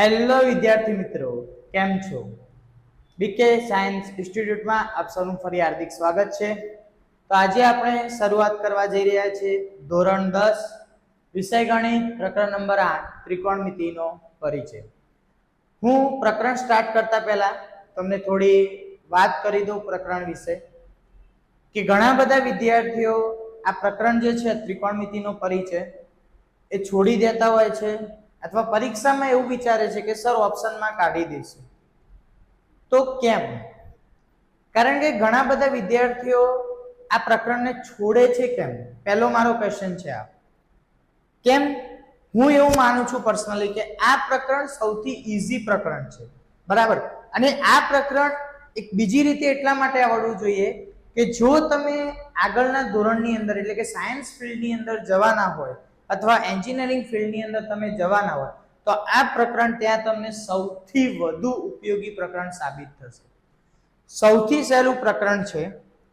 Hello વિદ્યાર્થી મિત્રો, કેમ છો? બીકે સાયન્સ ઇન્સ્ટિટ્યૂટમાં આપ સૌનું ફરી હાર્દિક સ્વાગત છે. તો આજે આપણે શરૂઆત કરવા જઈ રહ્યા છીએ ધોરણ 10 વિષય ગણિત પ્રકરણ નંબર 8 ત્રિકોણમિતિનો પરિચય. હું પ્રકરણ સ્ટાર્ટ કરતા પહેલા તમને થોડી વાત કરી દઉં પ્રકરણ વિશે કે ઘણા બધા વિદ્યાર્થીઓ આ પ્રકરણ જે છે ત્રિકોણમિતિનો પરિચય એ છોડી દેતા હોય છે અથવા પરીક્ષામાં એવું વિચારે છે કે સર ઓપ્શનમાં કાઢી દઈશું. તો કેમ? કારણ કે ઘણા બધા વિદ્યાર્થીઓ આ પ્રકરણને છોડે છે. કેમ? પહેલો મારો ક્વેશ્ચન છે આ. કેમ? હું એવું માનું છું પર્સનલી કે આ પ્રકરણ સૌથી ઈઝી પ્રકરણ છે, બરાબર? અને આ પ્રકરણ એક બીજી રીતે એટલા માટે આવડવું જોઈએ કે જો તમે આગળના ધોરણની અંદર એટલે કે સાયન્સ ફિલ્ડની અંદર જવાના હોય અથવા એન્જિનિયરિંગ ફિલ્ડની અંદર તમે જવાના હોય તો આ પ્રકરણ ત્યાં તમને સૌથી વધુ ઉપયોગી પ્રકરણ સાબિત થશે. સૌથી સહેલું પ્રકરણ છે.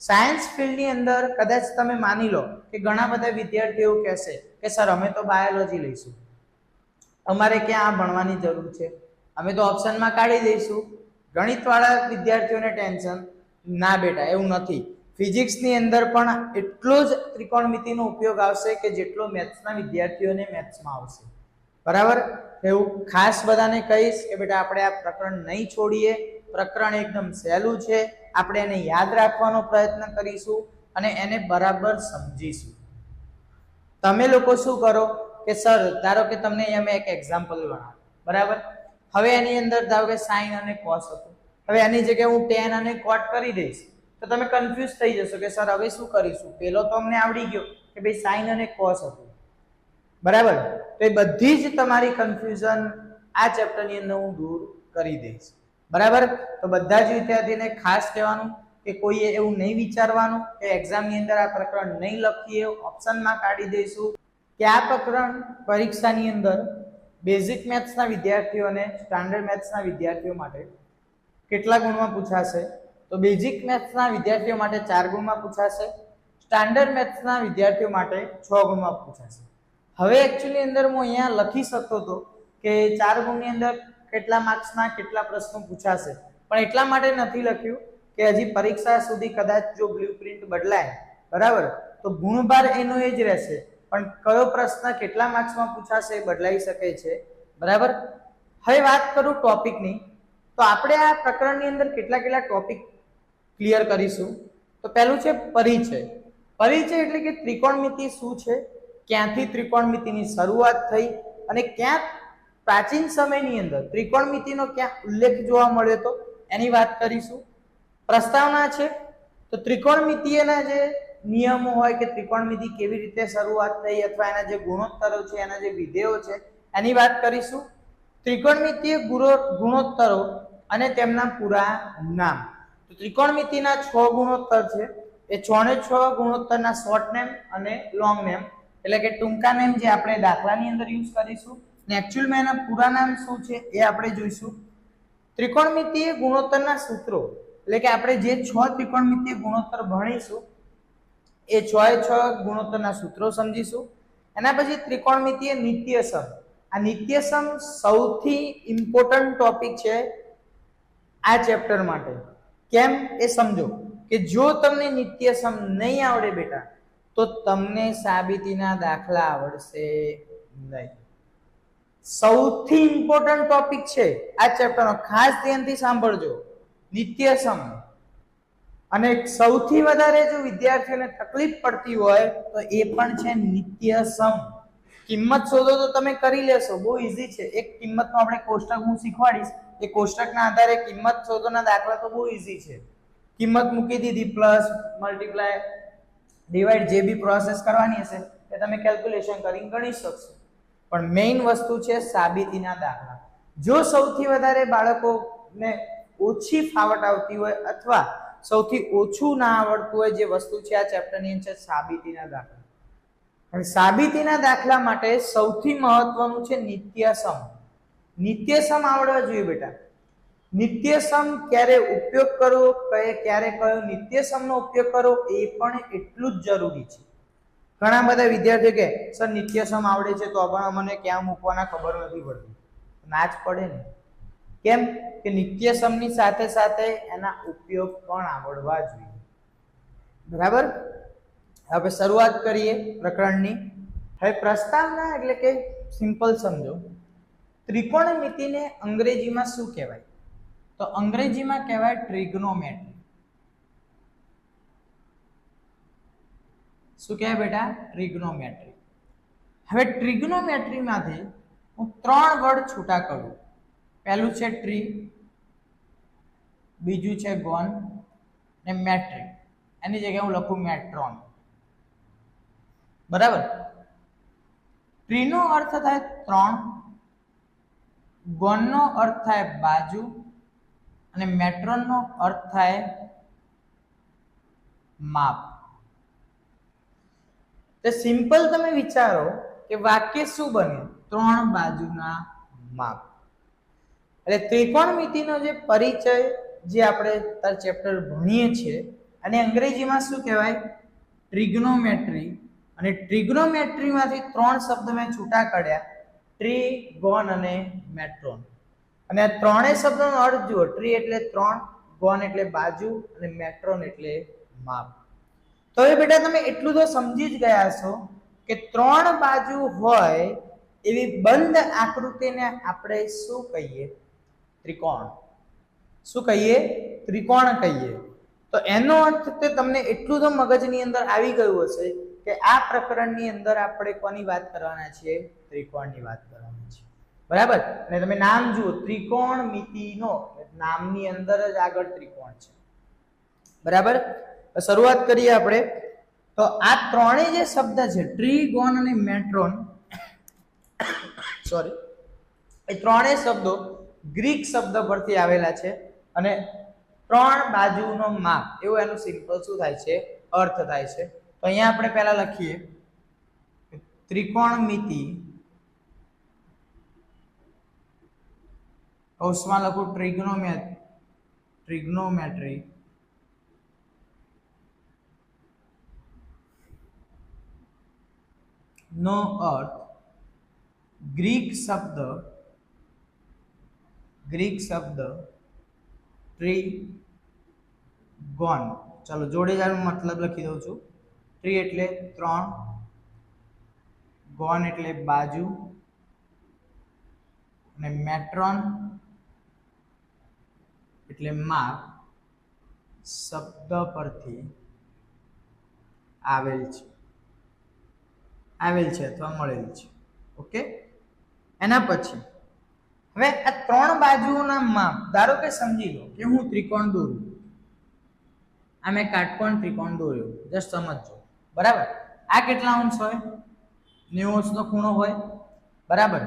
સાયન્સ ફિલ્ડની અંદર કદાચ તમે માની લો કે ઘણા બધા વિદ્યાર્થીઓ કહેશે કે સર અમે તો બાયોલોજી લઈશું, અમારે ક્યાં આ ભણવાની જરૂર છે, અમે તો ઓપ્શનમાં કાઢી દઈશું. ગણિતવાળા વિદ્યાર્થીઓને ટેન્શન ના બેટા, એવું નથી. ફિઝિક્સની અંદર પણ એટલો જ ત્રિકોણમિતિનો ઉપયોગ આવશે કે જેટલો મેથ્સના વિદ્યાર્થીઓને મેથ્સમાં આવશે, બરાબર? એવું ખાસ બધાને કહીશ કે બેટા આપણે આ પ્રકરણ નહીં છોડીએ. પ્રકરણ એકદમ સહેલું છે, આપણે એને યાદ રાખવાનો પ્રયત્ન કરીશું અને એને બરાબર સમજીશું. તમે લોકો શું કરો કે સર ધારો કે તમને અહીંયા મેં એક એક્ઝામ્પલ ગણાવ્યું, બરાબર? હવે એની અંદર ધારો કે સાઇન અને કોસ હતું, હવે એની જગ્યાએ હું ટેન અને કોટ કરી દઈશ તો તમે કન્ફ્યુઝ થઈ જશો કે સર હવે શું કરીશું? પેલો તો અમને આવડી ગયો કે ભાઈ સાઇન અને કોસ હતું, બરાબર? તો એ બધી જ તમારી કન્ફ્યુઝન આ ચેપ્ટરની અંદર હું દૂર કરી દઈશ, બરાબર? તો બધા જ વિદ્યાર્થીને ખાસ કહેવાનું કે કોઈએ એવું નહીં વિચારવાનું કે એક્ઝામની અંદર આ પ્રકરણ નહીં લખીએ, ઓપ્શનમાં કાઢી દઈશું. કે આ પ્રકરણ પરીક્ષાની અંદર બેઝિક મેથ્સના વિદ્યાર્થીઓને સ્ટાન્ડર્ડ મેથ્સના વિદ્યાર્થીઓ માટે કેટલા ગુણમાં પૂછાશે? તો બેઝિક મેથ્સના વિદ્યાર્થીઓ માટે 4 ગુણમાં પૂછાશે, સ્ટાન્ડર્ડ મેથ્સના વિદ્યાર્થીઓ માટે 6 ગુણમાં પૂછાશે. હવે એકચ્યુઅલી અંદર હું અહીંયા લખી શકતો હતો કે 4 ગુણની અંદર કેટલા માર્ક્સના કેટલા પ્રશ્નો પૂછાશે, પણ એટલા માટે નથી લખ્યું કે હજી પરીક્ષા સુધી કદાચ જો બ્લુપ્રિન્ટ બદલાય, બરાબર, તો ગુણભાર એનો એ જ રહેશે, પણ કયો પ્રશ્ન કેટલા માર્ક્સમાં પૂછાશે એ બદલાઈ શકે છે, બરાબર? હવે વાત કરું ટોપિકની, તો આપણે આ પ્રકરણની અંદર કેટલા ટોપિક ક્લિયર કરીશું. તો પહેલું છે પરિચય. પરિચય એટલે કે ત્રિકોણમિતિ શું છે, ક્યાંથી ત્રિકોણમિતિની શરૂઆત થઈ અને ક્યાં પ્રાચીન સમયની અંદર ત્રિકોણમિતિનો ક્યાં ઉલ્લેખ જોવા મળ્યો હતો એની વાત કરીશું. પ્રસ્તાવના છે તો ત્રિકોણમિતિના જે નિયમો હોય કે ત્રિકોણમિતિ કેવી રીતે શરૂઆત થઈ અથવા એના જે ગુણોત્તરો છે, એના જે વિધેયો છે એની વાત કરીશું. ત્રિકોણમિતિય ગુણોત્તરો અને તેમના પૂરા નામ. તો ત્રિકોણમિતિના 6 ગુણોત્તર છે. એ 6 ગુણોત્તરના શોર્ટ નેમ અને લોંગ નેમ એટલે કે ટૂંકા નેમ જે આપણે દાખલાની અંદર યુઝ કરીશું ને એકચ્યુઅલમાં એના પૂરા નામ શું છે એ આપણે જોઈશું. ત્રિકોણમિતિય ગુણોત્તરના સૂત્રો એટલે કે આપણે જે 6 ત્રિકોણમિતિય ગુણોત્તર ભણીશું એ 6 ગુણોત્તરના સૂત્રો સમજીશું. એના પછી ત્રિકોણમિતિય નિત્યસમ. આ નિત્યસમ સૌથી ઇમ્પોર્ટન્ટ ટોપિક છે આ ચેપ્ટર માટે. કેમ એ સમજો કે જો તમને નિત્યસમ નહીં આવડે બેટા તો તમને સાબિતીના દાખલા આવડશે નહીં. સૌથી ઇમ્પોર્ટન્ટ ટોપિક છે આ ચેપ્ટરનો, ખાસ ધ્યાનથી સાંભળજો. નિત્યસમ. અને સૌથી વધારે જો વિદ્યાર્થીઓને તકલીફ પડતી હોય તો એ પણ છે નિત્યસમ. કિંમત શોધો તો તમે કરી લેશો, બહુ ઈઝી છે. એક કિંમતનો આપણે કોષ્ટક હું શીખવાડીશ, એ કોષ્ટકના આધારે કિંમત શોધોના દાખલા તો બહુ ઈઝી છે. કિંમત મૂકી દીધી, પ્લસ મલ્ટીપ્લાય ડિવાઈડ જે બી પ્રોસેસ કરવાની હશે એ તમે કેલ્ક્યુલેશન કરીને ગણી શકશો. પણ મેઇન વસ્તુ છે સાબિતીના દાખલા. જો સૌથી વધારે બાળકોને ઓછી ફાવટ આવતી હોય અથવા સૌથી ઓછું ના આવડતું હોય જે વસ્તુ છે આ ચેપ્ટરની અંદર સાબિતીના દાખલા. અને સાબિતીના દાખલા માટે સૌથી મહત્વનું છે નિત્યસમ. નિત્યસમ આવડવા જોઈએ બેટા. નિત્યસમ ક્યારે ઉપયોગ કરવો, ક્યારે કયો નિત્યસમનો ઉપયોગ કરવો એ પણ એટલું જ જરૂરી છે. ઘણા બધા વિદ્યાર્થીઓ કે સર નિત્યસમ આવડે છે તો પણ અમને ક્યાં મૂકવાના ખબર નથી પડતી. ના જ પડે ને. કેમ કે નિત્યસમની સાથે સાથે એના ઉપયોગ પણ આવડવા જોઈએ. બરાબર. હવે શરૂઆત કરીએ પ્રકરણની. હવે પ્રસ્તાવના એટલે કે સિમ્પલ સમજો. ત્રિકોણમિતિને અંગ્રેજીમાં શું કહેવાય? તો અંગ્રેજીમાં કહેવાય ટ્રિગ્નોમેટ્રી. શું કહેવાય બેટા? ટ્રિગ્નોમેટ્રી. હવે ટ્રિગ્નોમેટ્રીમાંથી હું 3 વર્ડ છૂટા કરું. પહેલું છે ટ્રી, બીજું છે ગોન અને મેટ્રિક. એની જગ્યાએ હું લખું મેટ્રોન. બરાબર. ટ્રીનો અર્થ થાય 3, ગોનનો અર્થ થાય બાજુ અને મેટ્રોનનો અર્થ થાય માપ. તો સિમ્પલ તમે વિચારો કે વાક્ય શું બને? 3 બાજુના માપ. એટલે ત્રિકોણમિતિનો જે પરિચય જે આપણે ચેપ્ટર ભણીએ છીએ અને અંગ્રેજીમાં શું કહેવાય? ટ્રિગ્નોમેટ્રી. અને ટ્રિગ્નોમેટ્રીમાંથી 3 શબ્દ મેં છૂટા કાઢ્યા: ટ્રી, ગોન અને મેટ્રોન. અને આ ત્રણેય શબ્દોનો અર્થ જુઓ. ટ્રી એટલે 3, ગોન એટલે બાજુ અને મેટ્રોન એટલે માપ. તો હવે બેટા તમે એટલું તો સમજી જ ગયા છો કે 3 બાજુ હોય એવી બંધ આકૃતિને આપણે શું કહીએ? ત્રિકોણ. શું કહીએ? ત્રિકોણ કહીએ. તો એનો અર્થ તે તમને એટલું તો મગજની અંદર આવી ગયું હશે કે આ પ્રકરણની અંદર આપણે કોની વાત કરવાના છીએ? ત્રિકોણની વાત કરવાની છે. બરાબર. અને તમે નામ જુઓ, ત્રિકોણમિતિનો, નામની અંદર જ આગળ ત્રિકોણ છે. બરાબર. શરૂઆત કરીએ આપણે. તો આ ત્રણેય જે શબ્દ છે ટ્રી, ગોન અને મેટ્રોન, સોરી, એ ત્રણેય શબ્દો ગ્રીક શબ્દ પરથી આવેલા છે અને 3 બાજુનો માપ એવું એનું સિમ્પલ શું થાય છે? અર્થ થાય છે. તો અહીંયા આપણે પહેલા લખીએ ત્રિકોણમિતિ, કૌંસમાં લખું ટ્રિગ્નોમેટ્રી નો અર્થ ગ્રીક શબ્દ ટ્રી, ગોન. ચાલો જોડે જ મતલબ લખી દઉં છું. ટ્રી એટલે 3, ગોન એટલે બાજુ અને મેટ્રોન એટલે માપ શબ્દ પરથી આવેલ છે અથવા મળેલ છે. ઓકે. એના પછી હવે આ 3 બાજુઓના માપ, ધારો કે સમજી લો કે હું ત્રિકોણ દોરું. આ મેં કાટકોણ ત્રિકોણ દોર્યો. જસ્ટ સમજજો. બરાબર. આ કેટલા અંશ હોય? 90 અંશનો ખૂણો હોય. બરાબર.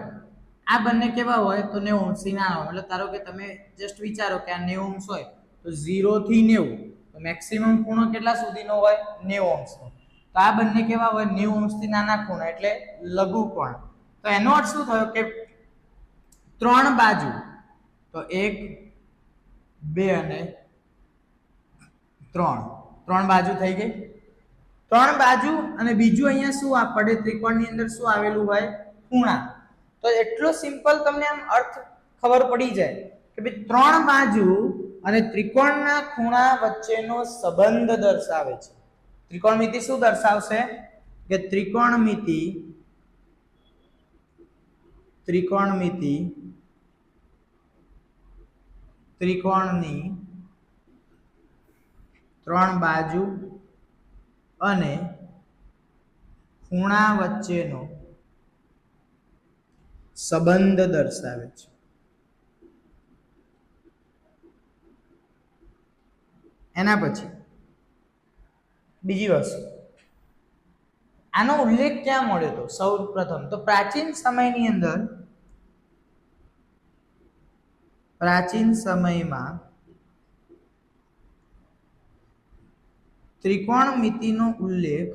આ બંને કેવા હોય? તો 90 અંશથી નાના હોય. એટલે ધારો કે તમે જસ્ટ વિચારો કે આ 90 અંશ હોય તો 0 થી 90, તો મેક્સિમમ ખૂણો કેટલા સુધીનો હોય? 90 અંશનો. તો આ બંને કેવા હોય? 90 અંશથી નાના ખૂણા એટલે લઘુકોણ. તો એનો અર્થ શું થયો કે 3 બાજુ, તો 1, 2 અને 3 બાજુ થઈ ગઈ. 3 બાજુ અને બીજું અહીંયા શું આપણે ત્રિકોણની અંદર શું આવેલું હોય? ખૂણા. તો એટલો સિમ્પલ તમને આમ અર્થ ખબર પડી જાય કે ભાઈ 3 બાજુ અને ત્રિકોણના ખૂણા વચ્ચેનો સંબંધ દર્શાવે છે. ત્રિકોણમિતિ શું દર્શાવશે? કે ત્રિકોણની 3 બાજુ અને ખૂણા વચ્ચેનો સંબંધ દર્શાવે છે. એના પછી બીજી વસ્તુ, આનો ઉલ્લેખ ક્યાં મળ્યો હતો? સૌ પ્રથમ તો પ્રાચીન સમયમાં ત્રિકોણમિતિનો ઉલ્લેખ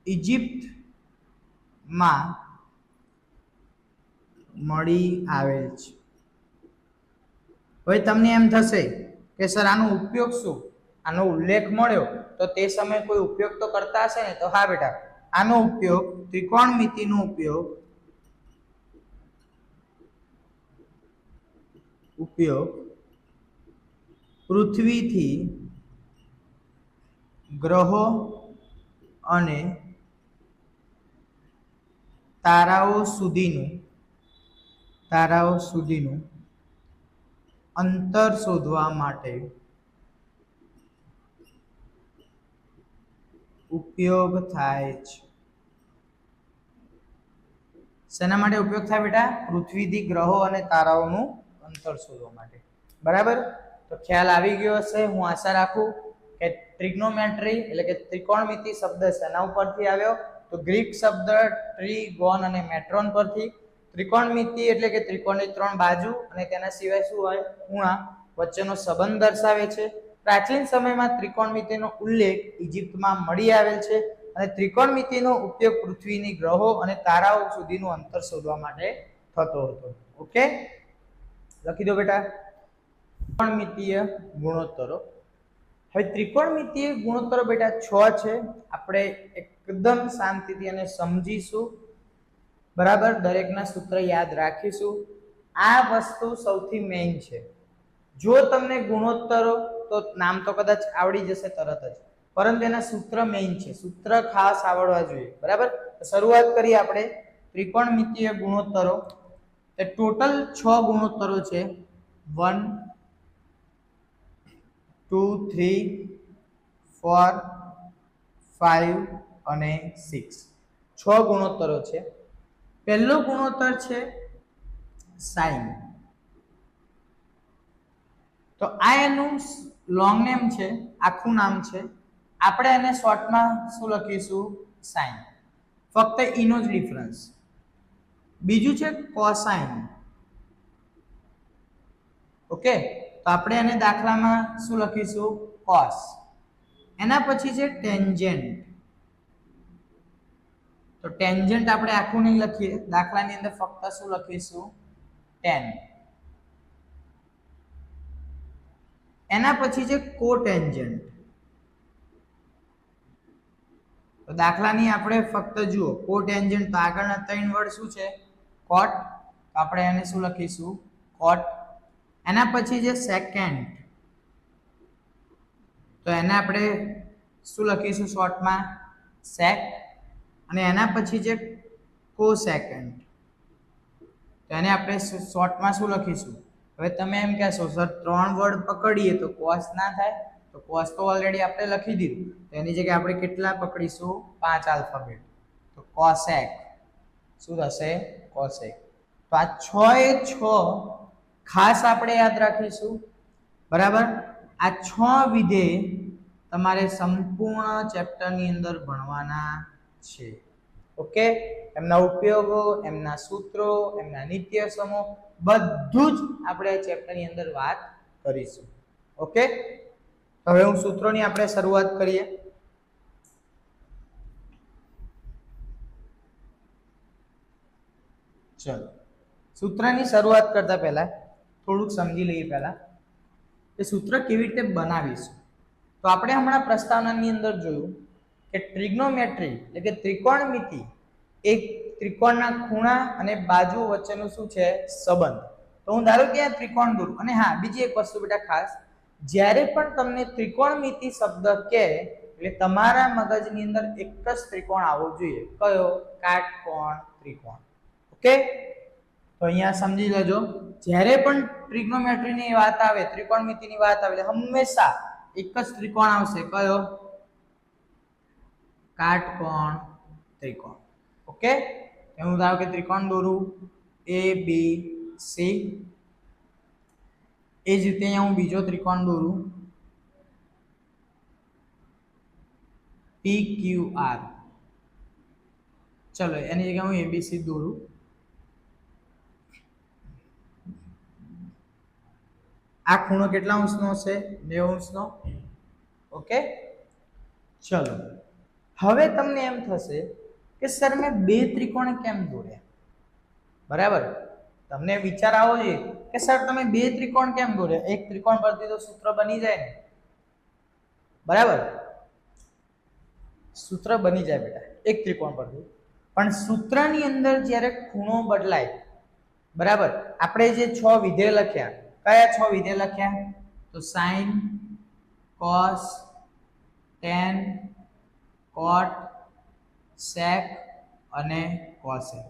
ઇજિપ્તમાં મળી આવેલ છે. હવે તમને એમ થશે કે સર આનો ઉપયોગ શું? આનો ઉલ્લેખ મળ્યો તો તે સમયે કોઈ ઉપયોગ તો કરતા હશે ને? તો હા બેટા, આનો ઉપયોગ ત્રિકોણમિતિનો ઉપયોગ પૃથ્વીથી ગ્રહો અને તારાઓ સુધીનું અંતર શોધવા માટે ઉપયોગ થાય છે. શેના માટે ઉપયોગ થાય બેટા? પૃથ્વીથી ગ્રહો અને તારાઓનું અંતર શોધવા માટે. બરાબર? તો ખ્યાલ આવી ગયો હશે, હું આશા રાખું કે ટ્રિગ્નોમેટ્રી એટલે કે ત્રિકોણમિતિ શબ્દ શેના ઉપરથી આવ્યો? તો ગ્રીક શબ્દ ટ્રીગોન અને મેટ્રોન પરથી. ત્રિકોણમિતિ એટલે કે ત્રિકોણની ત્રણ બાજુ અને તેના સિવાય શું હોય? ખૂણા વચ્ચેનો સંબંધ દર્શાવે છે. પ્રાચીન સમયમાં ત્રિકોણમિતિનો ઉલ્લેખ ઇજિપ્તમાં મળી આવેલ છે અને ત્રિકોણમિતિનો ઉપયોગ પૃથ્વીની ગ્રહો અને તારાઓ સુધીનું અંતર શોધવા માટે થતો હતો. ઓકે, લખી દો બેટા. ત્રિકોણમિતિય ગુણોત્તરો. હવે ત્રિકોણમિતિય ગુણોત્તરો બેટા 6 છે. આપણે એકદમ શાંતિથી અને સમજીશું. બરાબર? દરેકના સૂત્ર યાદ રાખીશું. આ વસ્તુ સૌથી મેઇન છે. જો તમને ગુણોત્તરો તો નામ તો કદાચ આવડી જશે તરત જ, પરંતુ એના સૂત્ર મેઇન છે. સૂત્ર ખાસ આવડવા જોઈએ. બરાબર? શરૂઆત કરીએ આપણે ત્રિકોણમિતિય ગુણોત્તરો. એ ટોટલ 6 ગુણોત્તરો છે. 1 2 3 4 5 અને 6. 6 ગુણોત્તરો છે. પહેલો ગુણોત્તર છે સાઇન. તો આ એનું લોંગ નેમ છે, આખું નામ છે. આપણે એને શોર્ટમાં શું લખીશું? સાઇન. ફક્ત ઈનો જ ડિફરન્સ. બીજું છે કોસાઇન. ઓકે, તો આપણે એને દાખલામાં શું લખીશું? કોસ. એના પછી છે ટેન્જન્ટ. તો ટેન્જન્ટ આપણે આખું નહીં લખીએ, દાખલાની અંદર ફક્ત શું લખીશું? ટેન. એના પછી છે કોટેન્જન્ટ. તો દાખલાની આપણે ફક્ત જુઓ કોટેન્જન્ટ, તો આગળના 3 વર્ડ શું છે? કોટ. તો આપણે એને શું લખીશું? કોટ. એના પછી છે સેકન્ડ. તો એને આપણે શું લખીશું શોર્ટમાં? સેક. અને એના પછી છે કોસેકન્ડ. તો એને આપણે શોર્ટમાં શું લખીશું? હવે તમે એમ કહેશો સર 3 વર્ડ પકડીએ તો કોસ ના થાય? તો કોસ તો ઓલરેડી આપણે લખી દીધું. તો એની જગ્યાએ આપણે કેટલા પકડીશું? 5 આલ્ફાબેટ. તો કોસેક. શું થશે? કોસેક. તો આ 6 એ 6 ખાસ આપણે યાદ રાખીશું. બરાબર? આ 6 વિધેય તમારે સંપૂર્ણ ચેપ્ટરની અંદર ભણવાના છે. ઓકે, એમના ઉપયોગો, એમના સૂત્રો, એમના નિત્યસમો બધું જ આપણે આ ચેપ્ટરની અંદર વાત કરીશું. ઓકે, હવે હું સૂત્રોની આપણે શરૂઆત કરીએ. ચલો, સૂત્રની શરૂઆત કરતા પહેલા થોડુંક સમજી લઈએ. પહેલા એ સૂત્ર કેવી રીતે બનાવીશું. તો આપણે હમણાં પ્રસ્તાવનાની અંદર જોયું કે ટ્રિગ્નોમેટ્રી એટલે કે ત્રિકોણમિતિ એક ત્રિકોણના ખૂણા અને બાજુ વચ્ચેનું શું છે? સંબંધ. તો હું ધારો કે આ ત્રિકોણ દોરું. અને હા, બીજી એક વસ્તુ બેટા ખાસ, જ્યારે પણ તમને ત્રિકોણમિતિ શબ્દ કહે એટલે તમારા મગજની અંદર એક જ ત્રિકોણ આવવો જોઈએ. કયો? કાટકોણ ત્રિકોણ. ઓકે, તો અહીંયા સમજી લેજો, જ્યારે પણ ટ્રિગ્નોમેટ્રીની વાત આવે, ત્રિકોણમિતિની વાત આવે એટલે હંમેશા એક જ ત્રિકોણ આવશે. કયો? કાટકોણ ત્રિકોણ. ઓકે, હું ધારો કે ત્રિકોણ દોરું A B C. એ જ રીતે અહીંયા હું બીજો ત્રિકોણ દોરું P Q R. ચલો, એની જગ્યાએ હું ABC દોરું. આ ખૂણો કેટલા અંશનો હશે? 90 અંશનો. ઓકે, ચલો. હવે તમને એમ થશે કે સર મેં 2 ત્રિકોણ કેમ દોર્યા? બરાબર? તમને વિચાર આવો જોઈએ કે સર તમે 2 ત્રિકોણ કેમ દોર્યા? એક ત્રિકોણ પરથી તો સૂત્ર બની જાય ને. બરાબર? સૂત્ર બની જાય બેટા એક ત્રિકોણ પરથી, પણ સૂત્રની અંદર જ્યારે ખૂણો બદલાય, બરાબર, આપણે જે 6 વિધેય લખ્યા, કયા 6 વિધેય લખ્યા? તો sin, cos, tan, cot, sec અને cosec.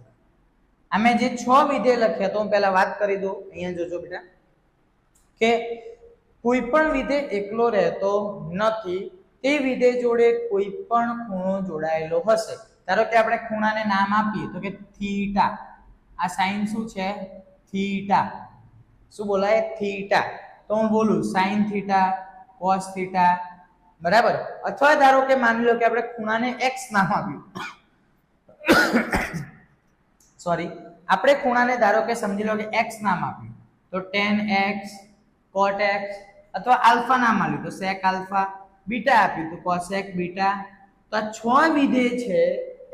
અમે જે 6 વિધેય લખ્યા તો હું પહેલા વાત કરી દઉં. અહીંયા જોજો બેટા કે કોઈ પણ વિધેય એકલો રહેતો નથી, તે વિધેય જોડે કોઈ પણ ખૂણો જોડાયેલો હશે. ધારો કે આપણે ખૂણાને નામ આપીએ તો કે થીટા. આ સાઇન શું છે? થીટા. શું બોલાય? થીટા. તો હું બોલું સાઇન થીટા, કોસ થીટા, બરાબર. અથવા ધારો કે માની લો કે આપણે ખૂણાને x નામ આપ્યું, સોરી, આપણે ખૂણાને ધારો કે સમજી લો કે x નામ આપ્યું, તો tan x, cot x, અથવા આલ્ફા નામ આપ્યું તો sec આલ્ફા, બીટા આપ્યું તો cosec બીટા. તો આ 6 વિધેય છે,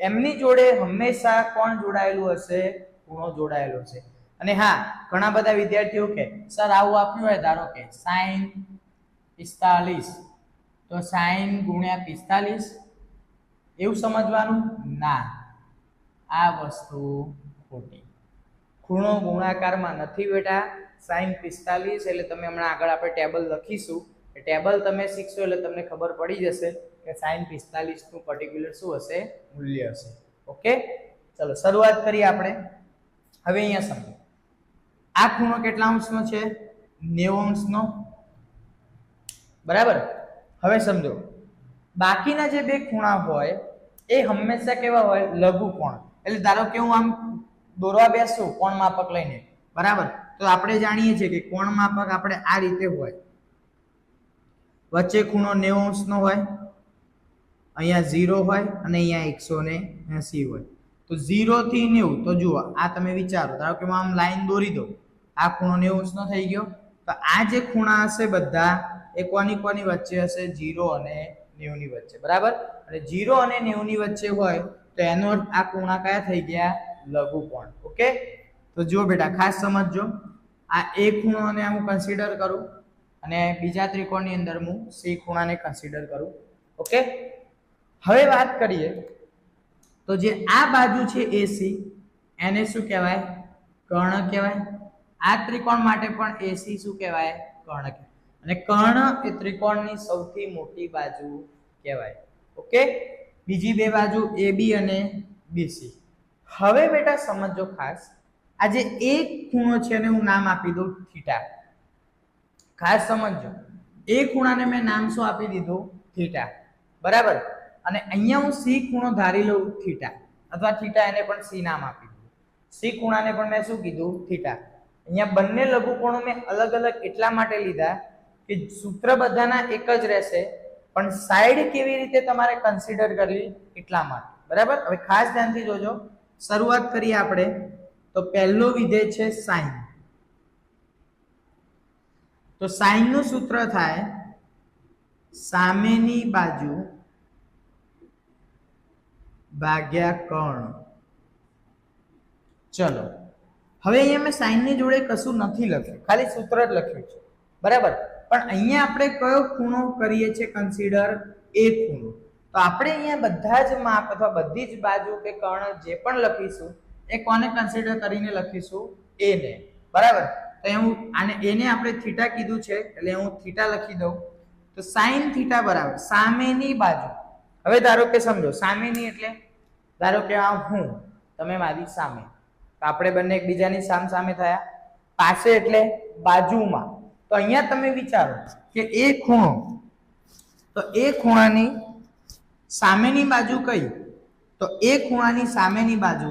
એમની જોડે હંમેશા કોણ જોડાયેલું હશે? ખૂણો જોડાયેલો છે. અને હા, ઘણા બધા વિદ્યાર્થીઓ કે સર આવું આપ્યું હોય, ધારો કે sin 45 તો sin ગુણ્યા 45 એવું સમજવાનું? ના, આ વસ્તુ ખોટી. ખૂણો ગુણાકારમાં નથી બેટા. sin 45 એટલે તમે હમણાં આગળ આપણે ટેબલ લખીશું, એ ટેબલ તમે શીખશો એટલે તમને ખબર પડી જશે કે sin 45 નું પર્ટિક્યુલર શું હશે? મૂલ્ય હશે. ઓકે, ચલો શરૂઆત કરીએ આપણે. હવે અહીંયા સમજો, આ ખૂણો કેટલા અંશનો છે? 90 અંશનો, બરાબર. હવે સમજો, બાકીના જે બે ખૂણા હોય એ હંમેશા કેવા હોય? લઘુકોણ. એટલે ધારો કે હું આમ દોરવા બેસું કોણ માપક લઈને, બરાબર, તો આપણે જાણીએ છીએ કે કોણ માપક આપણે આ રીતે હોય, વચ્ચે ખૂણો 90 અંશનો હોય, અહીંયા 0 હોય અને અહીંયા 180 હોય. તો 0 થી 90, તો જુઓ આ તમે વિચારો, ધારો કે હું આમ લાઈન દોરી દઉં, આ ખૂણો 90 અંશનો થઈ ગયો. તો આ જે ખૂણા હશે બધા એ કોની કોની વચ્ચે હશે? 0 અને 90 ની વચ્ચે, બરાબર. અને 0 અને 90 ની વચ્ચે હોય તો એનો અર્થ આ ખૂણા કયા થઈ ગયા? લઘુકોણ. ઓકે, તો જુઓ બેટા ખાસ સમજજો, આ એ ખૂણો અને હું કન્સિડર કરું અને બીજા ત્રિકોણની અંદર હું સી ખૂણાને કન્સિડર કરું. ઓકે, હવે વાત કરીએ તો જે આ બાજુ છે AC, એને શું કહેવાય? કર્ણ કહેવાય. આ ત્રિકોણ માટે પણ AC શું કહેવાય? કર્ણ કહેવાય. અને કર્ણ એ ત્રિકોણની સૌથી મોટી બાજુ કહેવાય. ઓકે, બીજી બે બાજુ AB અને BC. હવે બેટા સમજો ખાસ, આ જે એક ખૂણો છે એને હું નામ આપી દઉં થીટા. ખાસ સમજો, એ ખૂણાને મેં નામ શું આપી દીધું? થીટા, બરાબર. અને અહીંયા હું સી ખૂણો ધારી લઉં થીટા, અથવા થીટા એને પણ સી નામ આપી દીધું. સી ખૂણાને પણ મેં શું કીધું? થીટા. અહીંયા બંને લઘુકોણો મેં અલગ અલગ એટલા માટે લીધા કે સૂત્ર બધાના એક જ રહેશે, પણ સાઈડ કેવી રીતે તમારે કન્સિડર કરવી એટલા માટે, બરાબર. હવે ખાસ ધ્યાનથી જોજો. શરૂઆત કરીએ આપણે, તો પહેલો વિધેય છે sin. તો sin નું સૂત્ર થાય સામેની બાજુ ભાગ્યા કર્ણ. ચલો, હવે અહીંયા મેં sin ની જોડે કશું નથી લખ્યું, ખાલી સૂત્ર જ લખ્યું છે, બરાબર. પણ અહીંયા આપણે કયો ખૂણો કરીએ છીએ કન્સિડર? એ ખૂણો. તો આપણે અહીંયા બધા જ માપ અથવા બધી જ બાજુ કે કર્ણ જે પણ લખીશું એ કોને કન્સિડર કરીને લખીશું? એ ને, બરાબર. તો હું આને એને આપણે થીટા કીધું છે એટલે હું થીટા લખી દઉં. તો sin થીટા બરાબર સામેની બાજુ. હવે ધારો કે સમજો, સામેની એટલે ધારો કે આ હું, તમે મારી સામે, તો આપણે બંને એકબીજાની સામ સામે થયા. પાસે એટલે બાજુમાં. તો અહીંયા તમે વિચારો કે એ ખૂણો, તો એ ખૂણાની સામેની બાજુ કઈ? તો એ ખૂણાની સામેની બાજુ,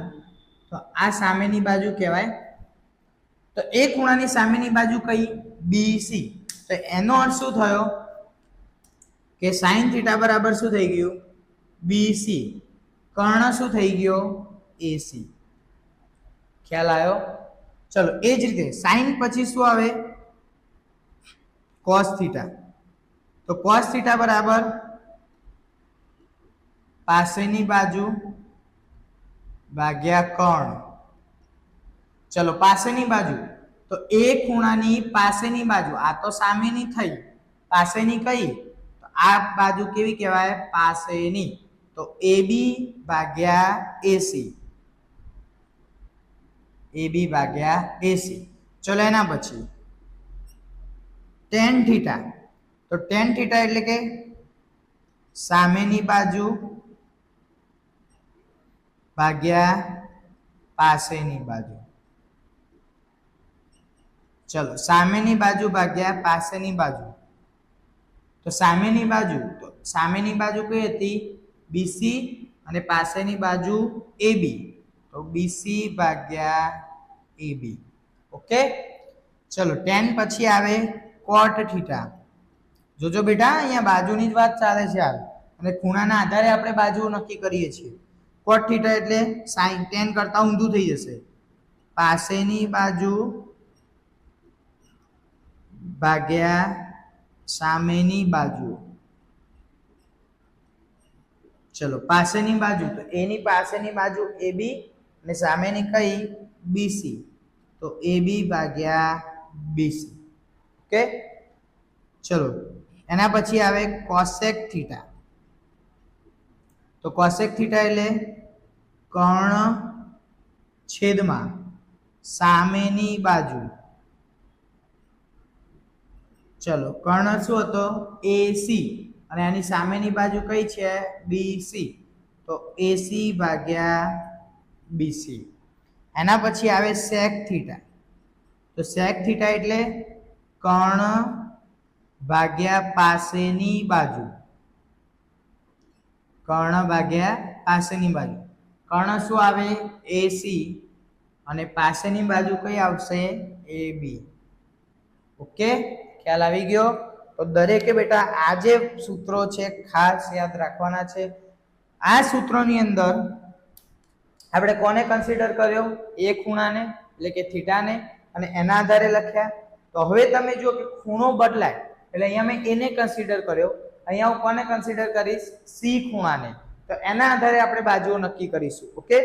તો આ સામેની બાજુ કહેવાય. તો એ ખૂણાની સામેની બાજુ કઈ? BC. તો એનો અર્થ શું થયો કે sin થીટા બરાબર શું થઈ ગયું? BC. કર્ણ શું થઈ ગયો? AC. ખ્યાલ આવ્યો? ચલો, એ જ રીતે sin પછી શું આવે? cos theta. તો cos થીટા બરાબર પાસેની બાજુ ભાગ્યા કર્ણ. ચલો, પાસેની બાજુ, તો એ ખૂણાની પાસેની બાજુ, આ તો સામેની થઈ, પાસેની કઈ? તો આ બાજુ કેવી કહેવાય? પાસેની. તો તો AB ભાગ્યા AC, AB ભાગ્યા AC. ચલો એના પછી tan થીટા, તો tan થીટા એટલે કે સામેની બાજુ ભાગ્યા પાસેની બાજુ. ચલો સામેની બાજુ ભાગ્યા પાસેની બાજુ. તો સામેની બાજુ કઈ હતી? BC અને પાસેની બાજુ AB, તો BC ભાગ્યા AB. ઓકે, ચલો tan પછી આવે cot થીટા. જોજો બેટા અહીંયા બાજુની જ વાત ચાલે છે હાલ, અને ખૂણાના આધારે આપણે બાજુ નક્કી કરીએ છીએ. cot થીટા એટલે sin, tan કરતા ઊંધું થઈ જશે. પાસેની બાજુ ભાગ્યા સામેની બાજુ. ચલો પાસેની બાજુ, તો એની પાસેની બાજુ AB અને સામેની કઈ? BC, તો AB ભાગ્યા BC. ઓકે, ચલો એના પછી આવે cosec થીટા. તો cosec થીટા એટલે કર્ણ છેદમાં સામેની બાજુ. ચલો કર્ણ શું હતો? AC અને આની સામેની બાજુ કઈ છે? BC, તો AC ભાગ્યા BC. એના પછી આવે sec થીટા. તો sec થીટા એટલે કર્ણ ભાગ્યા પાસેની બાજુ, કર્ણ ભાગ્યા પાસેની બાજુ. કર્ણ શું આવે? AC અને પાસેની બાજુ કઈ આવશે? AB. ઓકે, ખ્યાલ આવી ગયો? તો દરેકે બેટા આ જે સૂત્રો છે ખાસ યાદ રાખવાના છે. આ સૂત્રોની અંદર આપણે કોને કન્સિડર કર્યો? એ ખૂણાને એટલે કે થીટાને, અને એના આધારે લખ્યા. તો હવે તમે જો કે ખૂણો બદલાય એટલે અહીંયા મેં એને કન્સિડર કર્યો, અહીંયા હું કોને કન્સિડર કરીશ? C ખૂણાને. તો એના આધારે આપણે બાજુઓ નક્કી કરીશું. ઓકે,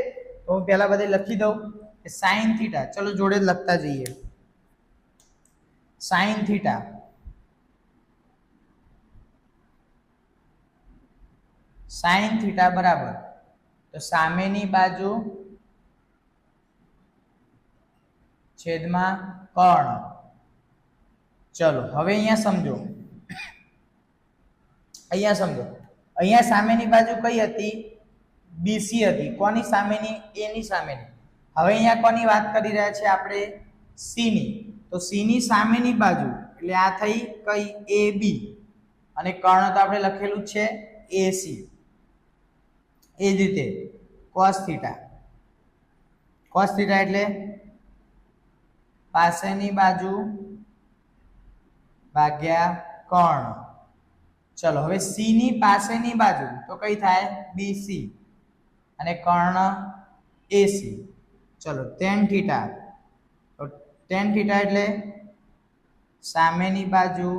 તો હું પહેલા બધે લખી દઉં કે sin થીટા. ચલો જોડે લખતા જઈએ. sin થીટા બરાબર, તો સામેની બાજુ છેદમાં કર્ણ. ચલો હવે અહીંયા સમજો, અહીંયા સામેની બાજુ કઈ હતી? BC હતી. કોની સામેની? એની સામેની. હવે અહીંયા કોની વાત કરી રહ્યા છે આપણે? C ની. તો C ની સામેની બાજુ એટલે આ થઈ કઈ? AB, અને કર્ણ તો આપણે લખેલું છે AC. એ જ રીતે cos થીટા એટલે પાસેની બાજુ ભાગ્યા કર્ણ. ચલો હવે C ની પાસેની બાજુ તો કઈ થાય? BC અને કર્ણ AC. ચલો tan થીટા, તો tan થીટા એટલે સામેની બાજુ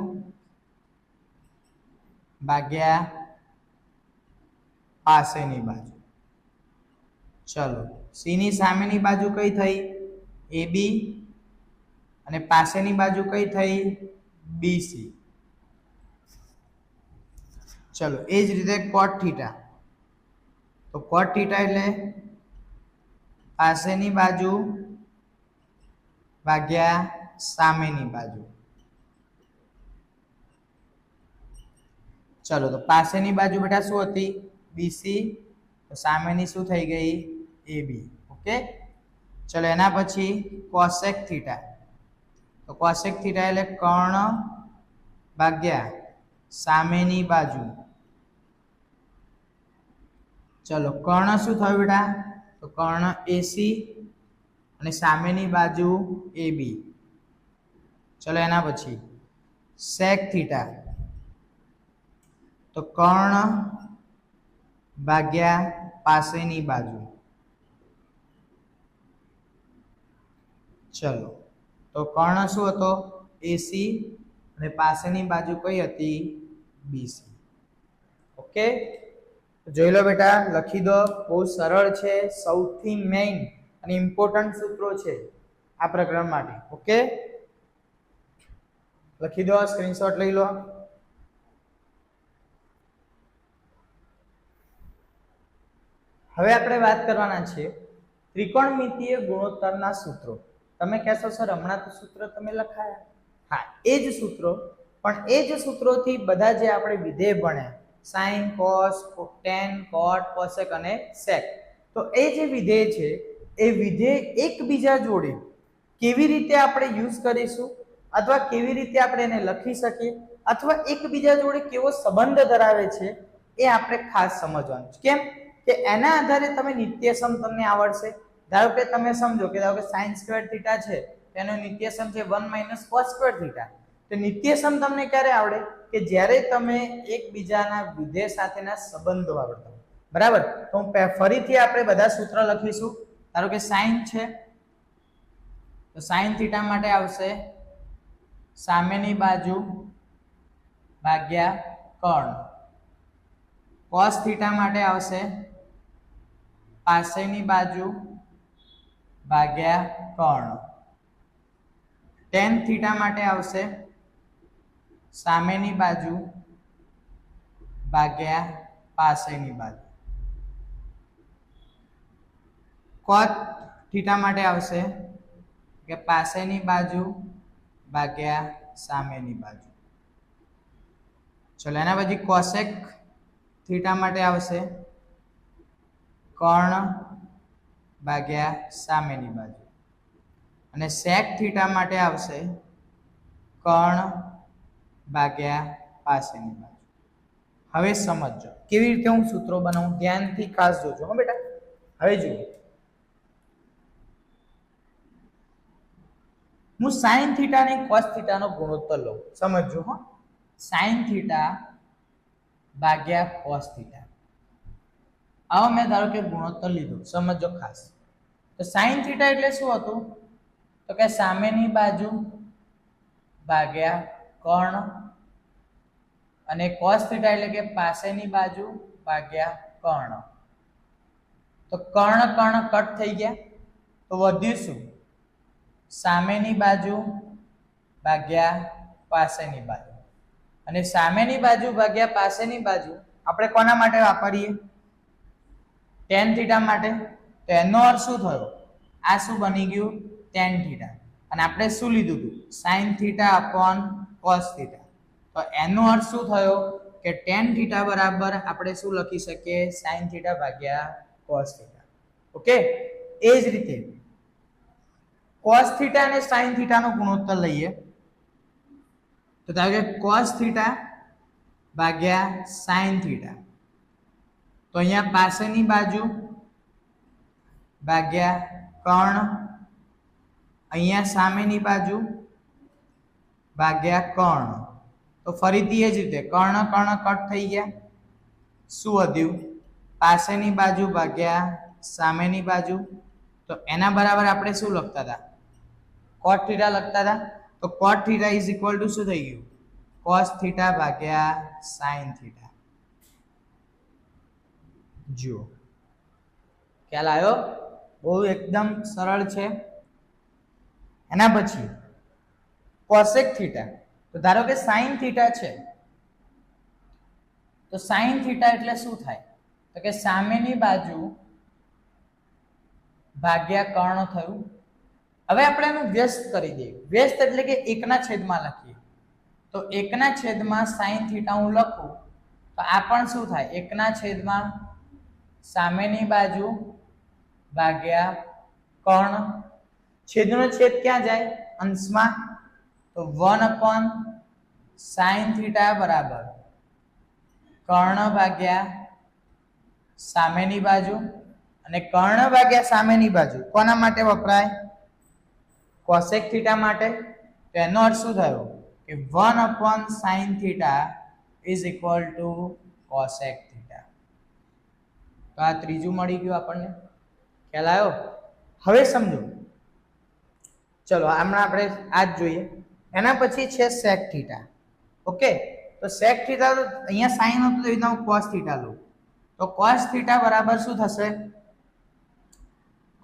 ભાગ્યા પાસેની બાજુ. ચલો C ની સામેની બાજુ કઈ થઈ? AB અને પાસેની બાજુ કઈ થઈ? BC. ચલો એ જ રીતે cot થીટા, તો cot થીટા એટલે પાસેની બાજુ ભાગ્યા સામેની બાજુ. ચલો તો પાસેની બાજુ બેટા શું હતી? BC, તો સામેની શું થઈ ગઈ? AB. ઓકે, ચલો એના પછી cosec થીટા. તો cosec થીટા એટલે કર્ણ ભાગ્યા સામેની બાજુ. ચલો કર્ણ શું થયું બેટા? તો કર્ણ AC અને સામેની બાજુ AB. ચલો એના પછી sec થીટા, તો કર્ણ ભાગ્યા પાસેની બાજુ. ચલો તો કર્ણ શું હતો? AC અને પાસેની બાજુ કઈ હતી? BC. ઓકે, જોઈ લો બેટા, લખી દો. બહુ સરળ છે, સૌથી મેઇન અને ઇમ્પોર્ટન્ટ સૂત્રો છે આ પ્રકરણ માટે. ઓકે, લખી દો, સ્ક્રીનશોટ લઈ લો. હવે આપણે વાત કરવાના છે ત્રિકોણમિતીય ગુણોત્તરના સૂત્રો. તમે કહેશો સર હમણાં તો સૂત્ર તમે લખાયા. હા, એ જ સૂત્રો, પણ એ જ સૂત્રોથી બધા જે આપણે વિધેય ભણ્યા sin, cos, tan, cot, cosec અને sec, તો એ જે વિધેય છે એ વિધેય એકબીજા જોડે કેવી રીતે આપણે યુઝ કરીશું અથવા કેવી રીતે આપણે એને લખી શકીએ અથવા એકબીજા જોડે કેવો સંબંધ ધરાવે છે એ આપણે ખાસ સમજવાનું છે. કેમ કે એના આધારે તમે નિત્યસમ તમને આવડશે. ધારો કે તમે સમજો કે sin સ્ક્વેર થીટા છે તેનો નિત્યસમ છે 1 - cos સ્ક્વેર થીટા. તો નિત્યસમ તમને ક્યારે આવડે કે જ્યારે તમે એકબીજાના વિધેય સાથેના સંબંધો આવડતા હોય. બરાબર. તો ફરીથી આપણે બધા સૂત્ર લખીશું. ધારો કે sin છે તો sin થીટા માટે આવશે સામેની બાજુ ભાગ્યા કર્ણ. cos થીટા માટે આવશે પાસેની બાજુ ભાગ્યા કર્ણ. tan થીટા માટે આવશે સામેની બાજુ ભાગ્યા પાસેની બાજુ. cot થીટા માટે આવશે કે પાસેની બાજુ ભાગ્યા સામેની બાજુ. ચલો એના પછી cosec થીટા માટે આવશે કર્ણ ભાગ્યા સામેની બાજુ અને sec થીટા માટે આવશે કર્ણ ભાગ્યા પાસેની બાજુ. હવે સમજો કેવી રીતે હું સૂત્રો બનાવું, ધ્યાનથી ખાસ જોજો હો બેટા. હવે જુઓ, હું sin થીટા અને cos થીટા નો ગુણોત્તર લઉં. સમજો હો, sin થીટા ભાગ્યા cos થીટા. આવો મેં ધારો કે ગુણોત્તર લીધો. સમજો ખાસ. તો sin થીટા એટલે શું હતું તો કે સામેની બાજુ ભાગ્યા કર્ણ અને cos થીટા એટલે કે પાસેની બાજુ ભાગ્યા કર્ણ. તો કર્ણ કર્ણ કટ થઈ ગયા તો વધ્યું શું? સામેની બાજુ ભાગ્યા પાસેની બાજુ. અને સામેની બાજુ ભાગ્યા પાસેની બાજુ આપણે કોના માટે વાપરીએ? tan થીટા માટે. તો એનો અર્થ શું થયો? આ શું બની ગયું? tan theta. અને આપણે શું લીધું હતું? sin theta upon cos theta. તો એનો અર્થ શું થયો કે tan થીટા બરાબર આપણે શું લખી શકીએ? sin થીટા ભાગ્યા cos થીટા. ઓકે. એ જ રીતે cos થીટા અને sin થીટા નો ગુણોત્તર લઈએ તો ધારો કે cos થીટા ભાગ્યા sin થીટા. તો અહીંયા પાસેની બાજુ ભાગ્યા કર્ણ, અહીંયા સામેની બાજુ ભાગ્યા કર્ણ. તો ફરીથી એ જ રીતે કર્ણ કર્ણ કટ થઈ ગયા. શું વધ્યું? પાસેની બાજુ ભાગ્યા સામેની બાજુ. તો એના બરાબર આપણે શું લખતા હતા? cot થીટા લખતા હતા. તો cot theta is equal to શું થઈ ગયું? cos થીટા ભાગ્યા sin થીટા. જુઓ ખ્યાલ આવ્યો? બહુ એકદમ સરળ છે. એના પછી cosec થીટા. તો ધારો કે sin થીટા છે તો sin થીટા એટલે શું થાય તો કે સામેની બાજુ ભાગ્યા કર્ણ થયું. હવે આપણે એનું વ્યસ્ત કરી દઈએ. વ્યસ્ત એટલે કે એકના છેદમાં લખીએ. તો એકના છેદમાં sin થીટા હું લખું તો આ પણ શું થાય? એકના છેદમાં સામેની બાજુ ભાગ્યા કર્ણ. છેદનો છેદ ક્યાં જાય? અંશમાં. તો 1/sin થીટા બરાબર કર્ણ ભાગ્યા સામેની બાજુ. અને કર્ણ ભાગ્યા સામેની બાજુ કોના માટે વપરાય? cosec થીટા માટે. તો એનો અર્થ શું થયો કે 1/sin theta is equal to cosec theta. તો આ ત્રીજું મળી ગયું આપણને. ખ્યાલ આવ્યો? હવે સમજો. ચલો હમણાં આપણે આ જ જોઈએ. એના પછી છે sec થીટા. ઓકે. તો sec થીટા તો અહીંયા sin હતું તો એના હું cos થીટા લઉં. તો cos થીટા બરાબર શું થશે?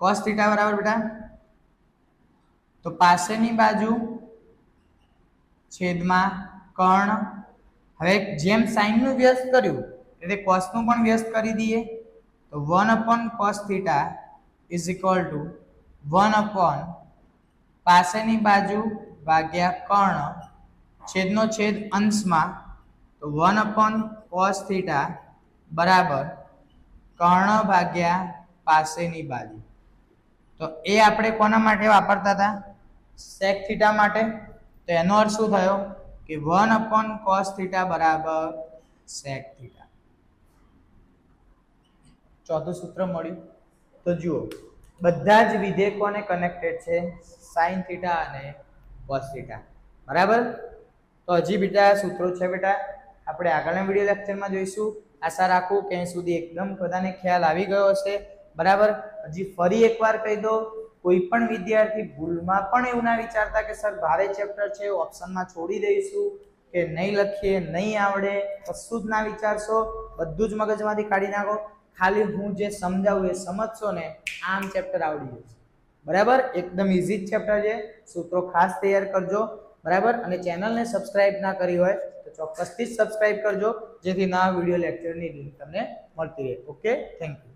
cos થીટા બરાબર બેટા તો પાસેની બાજુ છેદમાં કર્ણ. હવે જેમ sin નું વ્યસ્ત કર્યું એટલે cos નું પણ વ્યસ્ત કરી દઈએ. તો 1/cos θ ઇઝ ઇક્વલ ટુ 1/ પાસેની બાજુ ભાગ્યા કર્ણ છેદનો છેદ અંશમાં, તો 1/cos θ બરાબર કર્ણ ભાગ્યા પાસેની બાજુ. તો એ આપણે કોના માટે વાપરતા હતા? sec θ માટે. તો એનો અર્થ શું થયો કે 1/cos θ બરાબર sec θ. ચોથું સૂત્ર મળ્યું. તો જુઓ બધા જ વિધેયકોને કનેક્ટેડ છે sin θ અને cos θ, બરાબર. તો હજી બેટા સૂત્રો છે બેટા, આપણે આગળના વિડિયો લેક્ચરમાં જોઈશું. આશા રાખું કે અહીં સુધી એકદમ બધાને ખ્યાલ આવી ગયો હશે, બરાબર. હજી ફરી એકવાર કહી દો, કોઈ પણ વિદ્યાર્થી ભૂલમાં પણ એવું ના વિચારતા કે સર ભારે ચેપ્ટર છે ઓપ્શનમાં છોડી દઈશું કે નહીં લખીએ, નહીં આવડે, કશું જ ના વિચારશો. બધું જ મગજમાંથી કાઢી નાખો. ખાલી હું જે સમજાવું એ સમજશો ને, આમ ચેપ્ટર આવડી જશે, બરાબર. એકદમ ઈઝી જ ચેપ્ટર છે. સૂત્રો ખાસ તૈયાર કરજો, બરાબર. અને ચેનલને સબસ્ક્રાઇબ ના કરી હોય તો ચોક્કસથી સબસ્ક્રાઇબ કરજો, જેથી નવા વિડિયો લેક્ચરની લિંક તમને મળતી રહે. Okay, thank you.